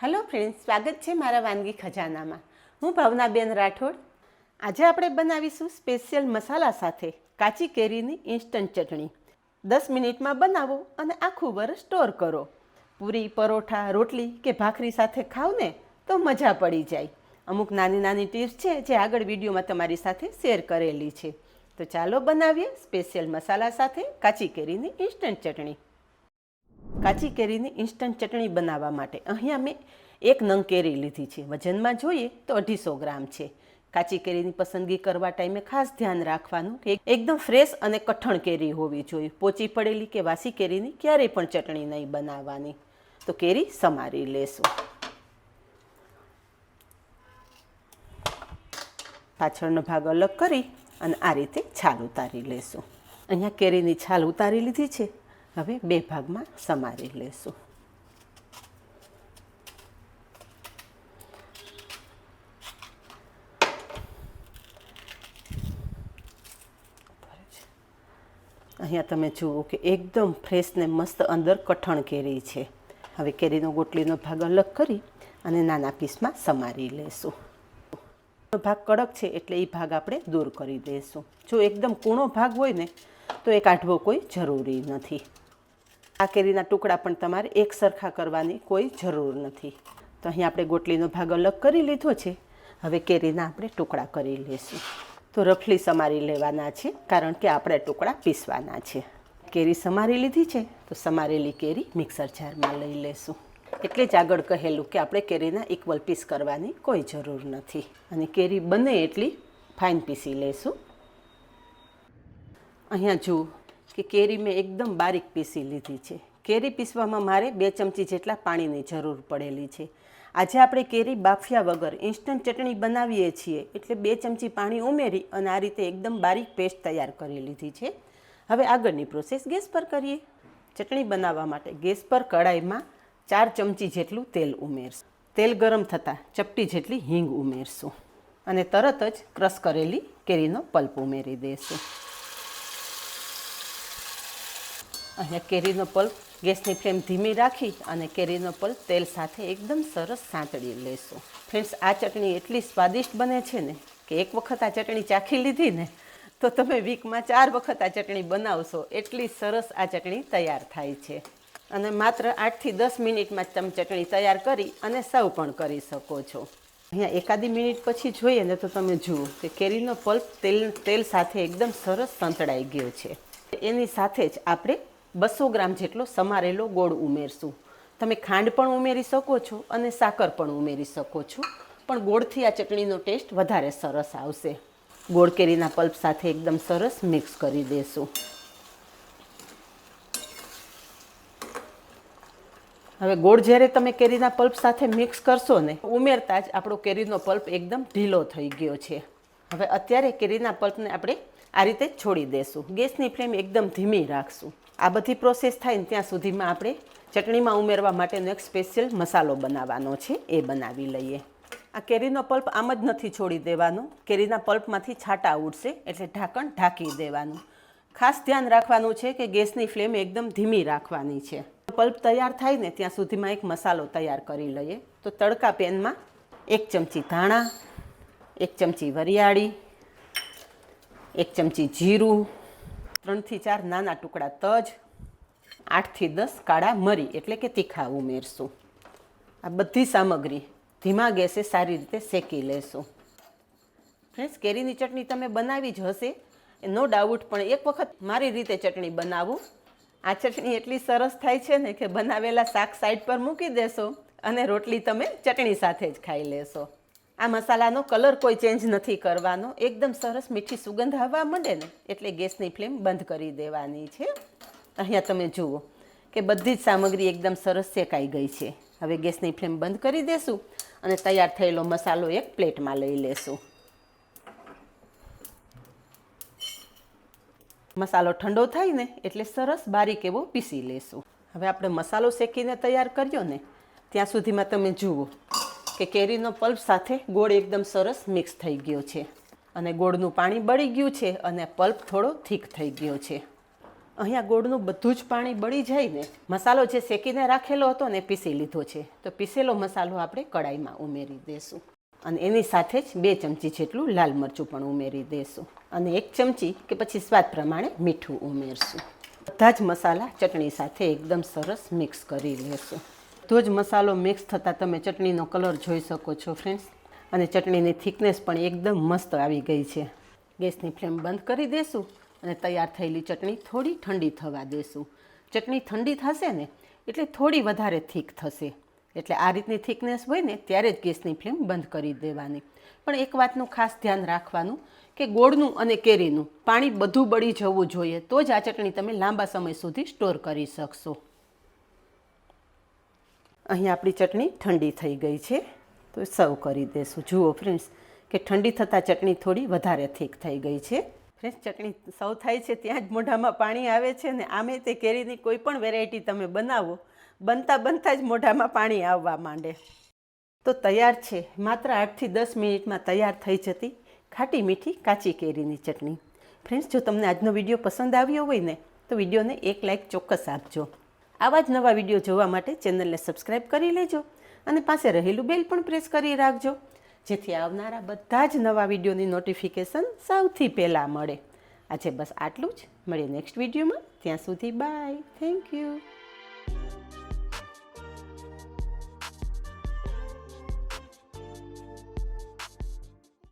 Hello friends, સ્વાગત છે મારા વાનગી ખજાનામાં. હું ભાવનાબેન રાઠોડ. આજે આપણે બનાવીશું સ્પેશિયલ મસાલા સાથે કાચી કેરીની ઇન્સ્ટન્ટ ચટણી. 10 મિનિટમાં બનાવો અને આખું વરસ સ્ટોર કરો. પૂરી, પરોઠા, રોટલી કે ભાખરી સાથે ખાવ ને તો મજા પડી જાય. અમુક નાની નાની ટિપ્સ છે જે આગળ વિડીયોમાં તમારી સાથે શેર કરેલી છે. તો ચાલો બનાવીએ સ્પેશિયલ મસાલા સાથે કાચી કેરીની ઇન્સ્ટન્ટ ચટણી. કાચી કેરીની ઇન્સ્ટન્ટ ચટણી બનાવવા માટે અહીંયા મેં 1 નંગ કેરી લીધી છે. વજનમાં જોઈએ તો 250 ગ્રામ છે. કાચી કેરીની પસંદગી કરવા ટાઈમે ખાસ ધ્યાન રાખવાનું કે એકદમ ફ્રેશ અને કઠણ કેરી હોવી જોઈએ. પોચી પડેલી કે વાસી કેરીની ક્યારેય પણ ચટણી નહીં બનાવવાની. તો કેરી સમારી લેશું. પાછળનો ભાગ અલગ કરી અને આ રીતે છાલ ઉતારી લેશું. અહીંયા કેરીની છાલ ઉતારી લીધી છે. હવે 2 ભાગમાં સમારી લેશું. અહીંયા તમે જુઓ કે એકદમ ફ્રેશ ને મસ્ત અંદર કઠણ કેરી છે. હવે કેરીનો ગોટલીનો ભાગ અલગ કરી અને નાના પીસમાં સમારી લેશું. ભાગ કડક છે એટલે એ ભાગ આપણે દૂર કરી દઈશું. જો એકદમ કૂણો ભાગ હોય ને તો એ કાઢવો કોઈ જરૂરી નથી. આ કેરીના ટુકડા પણ તમારે એક સરખા કરવાની કોઈ જરૂર નથી. તો અહીં આપણે ગોટલીનો ભાગ અલગ કરી લીધો છે. હવે કેરીના આપણે ટુકડા કરી લઈશું. તો રફલી સમારી લેવાના છે કારણ કે આપણે ટુકડા પીસવાના છે. કેરી સમારી લીધી છે તો સમારેલી કેરી મિક્સર જારમાં લઈ લેશું. એટલે જ આગળ કહેલું કે આપણે કેરીના ઇક્વલ પીસ કરવાની કોઈ જરૂર નથી. અને કેરી બને એટલી ફાઇન પીસી લેશું. અહીંયા જુઓ કે કેરી મેં એકદમ બારીક પીસી લીધી છે. કેરી પીસવામાં મારે 2 ચમચી જેટલા પાણીની જરૂર પડેલી છે. આજે આપણે કેરી બાફ્યા વગર ઇન્સ્ટન્ટ ચટણી બનાવીએ છીએ એટલે 2 ચમચી પાણી ઉમેરી અને આ રીતે એકદમ બારીક પેસ્ટ તૈયાર કરી લીધી છે. હવે આગળની પ્રોસેસ ગેસ પર કરીએ. ચટણી બનાવવા માટે ગેસ પર કડાઈમાં 4 ચમચી જેટલું તેલ ઉમેરશું. તેલ ગરમ થતાં ચપટી જેટલી હિંગ ઉમેરશું અને તરત જ ક્રશ કરેલી કેરીનો પલ્પ ઉમેરી દઈશું. અહીંયા કેરીનો પલ્પ ગેસની ફ્લેમ ધીમી રાખી અને કેરીનો પલ્પ તેલ સાથે એકદમ સરસ સાંતળી લેશું. ફ્રેન્ડ્સ, આ ચટણી એટલી સ્વાદિષ્ટ બને છે ને કે એક વખત આ ચટણી ચાખી લીધી ને તો તમે વીકમાં 4 વખત આ ચટણી બનાવશો. એટલી સરસ આ ચટણી તૈયાર થાય છે. અને માત્ર 8 થી 10 મિનિટમાં તમે ચટણી તૈયાર કરી અને સર્વ પણ કરી શકો છો. અહીંયા એકાદી મિનિટ પછી જોઈએ ને તો તમે જુઓ કે કેરીનો પલ્પ તેલ સાથે એકદમ સરસ સંતળાઈ ગયો છે. એની સાથે જ આપણે 200 ગ્રામ જેટલો સમારેલો ગોળ ઉમેરશું. તમે ખાંડ પણ ઉમેરી શકો છો અને સાકર પણ ઉમેરી શકો છો, પણ ગોળથી આ ચટણીનો ટેસ્ટ વધારે સરસ આવશે. ગોળ કેરીના પલ્પ સાથે એકદમ સરસ મિક્સ કરી દેશું. હવે ગોળ જ્યારે તમે કેરીના પલ્પ સાથે મિક્સ કરશો ને ઉમેરતા જ આપણો કેરીનો પલ્પ એકદમ ઢીલો થઈ ગયો છે. હવે અત્યારે કેરીના પલ્પને આપણે આ રીતે છોડી દેશું. ગેસની ફ્લેમ એકદમ ધીમી રાખશું. આ બધી પ્રોસેસ થાય ને ત્યાં સુધીમાં આપણે ચટણીમાં ઉમેરવા માટેનો એક સ્પેશિયલ મસાલો બનાવવાનો છે, એ બનાવી લઈએ. આ કેરીનો પલ્પ આમ જ નથી છોડી દેવાનો. કેરીના પલ્પમાંથી છાંટા ઉડશે એટલે ઢાંકણ ઢાંકી દેવાનું. ખાસ ધ્યાન રાખવાનું છે કે ગેસની ફ્લેમ એકદમ ધીમી રાખવાની છે. પલ્પ તૈયાર થાય ને ત્યાં સુધીમાં એક મસાલો તૈયાર કરી લઈએ. તો તડકા પેનમાં 1 ચમચી ધાણા, 1 ચમચી વરિયાળી, 1 ચમચી જીરું, 3 થી 4 નાના ટુકડા તજ, 8 થી 10 કાળા મરી એટલે કે તીખા ઉમેરશું. આ બધી સામગ્રી ધીમા ગેસે સારી રીતે શેકી લેશું. ફ્રેન્ડ્સ, કેરીની ચટણી તમે બનાવી જ હશે નો ડાઉટ, પણ એક વખત મારી રીતે ચટણી બનાવું. આ ચટણી એટલી સરસ થાય છે ને કે બનાવેલા શાક સાઈડ પર મૂકી દેશો અને રોટલી તમે ચટણી સાથે જ ખાઈ લેશો. આ મસાલાનો કલર કોઈ ચેન્જ નથી કરવાનો. એકદમ સરસ મીઠી સુગંધ આવવા માંડે ને એટલે ગેસની ફ્લેમ બંધ કરી દેવાની છે. અહીંયા તમે જુઓ કે બધી જ સામગ્રી એકદમ સરસ શેકાઈ ગઈ છે. હવે ગેસની ફ્લેમ બંધ કરી દેશું અને તૈયાર થયેલો મસાલો એક પ્લેટમાં લઈ લેશું. મસાલો ઠંડો થાય ને એટલે સરસ બારીક એવો પીસી લેશું. હવે આપણે મસાલો શેકીને તૈયાર કર્યો ને ત્યાં સુધીમાં તમે જુઓ કે કેરીનો પલ્પ સાથે ગોળ એકદમ સરસ મિક્સ થઈ ગયો છે અને ગોળનું પાણી બળી ગયું છે અને પલ્પ થોડો થીક થઈ ગયો છે. અહીંયા ગોળનું બધું જ પાણી બળી જાય ને, મસાલો જે શેકીને રાખેલો હતો ને પીસી લીધો છે. તો પીસેલો મસાલો આપણે કડાઈમાં ઉમેરી દઈશું અને એની સાથે જ 2 ચમચી જેટલું લાલ મરચું પણ ઉમેરી દઈશું અને 1 ચમચી કે પછી સ્વાદ પ્રમાણે મીઠું ઉમેરશું. બધા જ મસાલા ચટણી સાથે એકદમ સરસ મિક્સ કરી લેશું. બધો જ મસાલો મિક્સ થતાં તમે ચટણીનો કલર જોઈ શકો છો ફ્રેન્ડ્સ, અને ચટણીની થિકનેસ પણ એકદમ મસ્ત આવી ગઈ છે. ગેસની ફ્લેમ બંધ કરી દેશું અને તૈયાર થયેલી ચટણી થોડી ઠંડી થવા દેશું. ચટણી ઠંડી થશે ને એટલે થોડી વધારે થીક થશે, એટલે આ રીતની થિકનેસ હોય ને ત્યારે જ ગેસની ફ્લેમ બંધ કરી દેવાની. પણ એક વાતનું ખાસ ધ્યાન રાખવાનું કે ગોળનું અને કેરીનું પાણી બધું બળી જવું જોઈએ, તો જ આ ચટણી તમે લાંબા સમય સુધી સ્ટોર કરી શકશો. અહીં આપણી ચટણી ઠંડી થઈ ગઈ છે, તો સર્વ કરી દેશું. જુઓ ફ્રેન્ડ્સ કે ઠંડી થતાં ચટણી થોડી વધારે થીક થઈ ગઈ છે. ફ્રેન્ડ્સ, ચટણી સર્વ થાય છે ત્યાં જ મોઢામાં પાણી આવે છે ને આમે તે કેરીની કોઈ પણ વેરાયટી તમે બનાવો, બનતા જ મોઢામાં પાણી આવવા માંડે. તો તૈયાર છે માત્ર 8 થી 10 મિનિટમાં તૈયાર થઈ જતી ખાટી મીઠી કાચી કેરીની ચટણી. ફ્રેન્ડ્સ, જો તમને આજનો વિડીયો પસંદ આવ્યો હોય ને તો વિડીયોને એક લાઇક ચોક્કસ આપજો. આવા જ નવા વિડીયો જોવા માટે ચેનલને સબસ્ક્રાઈબ કરી લેજો અને પાસે રહેલું બેલ પણ પ્રેસ કરી રાખજો, જેથી આવનારા બધા જ નવા વિડીયોની નોટિફિકેશન સૌથી પહેલાં મળે. આજે બસ આટલું જ. મળીએ નેક્સ્ટ વિડીયોમાં. ત્યાં સુધી બાય. Thank you.